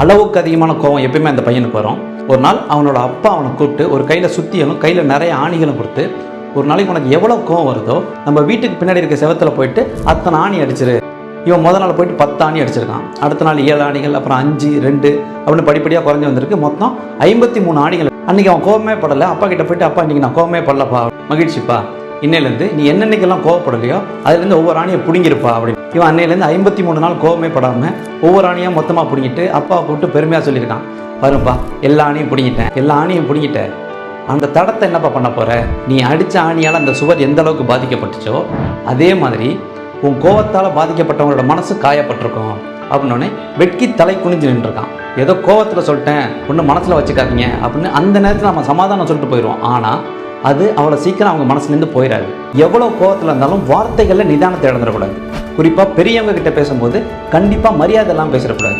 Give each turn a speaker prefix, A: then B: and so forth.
A: அளவுக்கு அதிகமான கோவம் எப்பயுமே அந்த பையனுக்கு வரும். ஒரு நாள் அவனோட அப்பா அவனை கூப்பிட்டு ஒரு கையில் சுத்தியலும் கையில் நிறைய ஆணிகளும் கொடுத்து, ஒரு நாளைக்கு உனக்கு எவ்வளோ கோவம் வருதோ நம்ம வீட்டுக்கு பின்னாடி இருக்க செவத்தில் போயிட்டு அத்தனை ஆணி அடிச்சிரு. இவன் முதல் நாள் போயிட்டு 10 ஆணி அடிச்சிருக்கான். அடுத்த நாள் 7 ஆணிகள், அப்புறம் 5, 2 அப்படின்னு படிப்படியாக குறைஞ்சி வந்திருக்கு. மொத்தம் 53 ஆணிகள். அன்றைக்கி அவன் கோவமே படலை. அப்பா கிட்ட போயிட்டு, அப்பா இன்றைக்கி நான் கோவமே படலப்பா, மகிழ்ச்சிப்பா, இன்னையிலேருந்து நீ என்னென்னைக்கெல்லாம் கோவப்படலையோ அதுலேருந்து ஒவ்வொரு ஆணியை பிடிங்கிருப்பா அப்படின்னு. இவன் அன்னையிலேருந்து 53 நாள் கோவமே படாமல் ஒவ்வொரு ஆணியாக மொத்தமாக பிடிங்கிட்டு அப்பாவை கூப்பிட்டு பெருமையாக சொல்லியிருக்கான், பாருப்பா எல்லா ஆணியும் பிடிங்கிட்டேன், எல்லா ஆணியும் பிடிங்கிட்டேன். அந்த தடத்தை என்னப்பா பண்ண போகிற? நீ அடித்த ஆணியால் அந்த சுவர் எந்த அளவுக்கு பாதிக்கப்பட்டுச்சோ அதே மாதிரி உன் கோவத்தால் பாதிக்கப்பட்டவங்களோட மனசு காயப்பட்டிருக்கும் அப்படின்னோடனே வெட்கி தலை குனிஞ்சு நின்றுருக்கான். ஏதோ கோவத்தில் சொல்லிட்டேன், ஒன்றும் மனசில் வச்சுக்காதீங்க அப்படின்னு அந்த நேரத்தில் நம்ம சமாதானம் சொல்லிட்டு போயிடுவோம். ஆனால் அது அவ்வளோ சீக்கிரம் அவங்க மனசுலேருந்து போயிடாது. எவ்வளோ கோவத்தில் இருந்தாலும் வார்த்தைகளில் நிதானத்தை இழந்துடக்கூடாது. குறிப்பாக பெரியவங்க கிட்ட பேசும்போது கண்டிப்பாக மரியாதை எல்லாம் பேசிடக்கூடாது.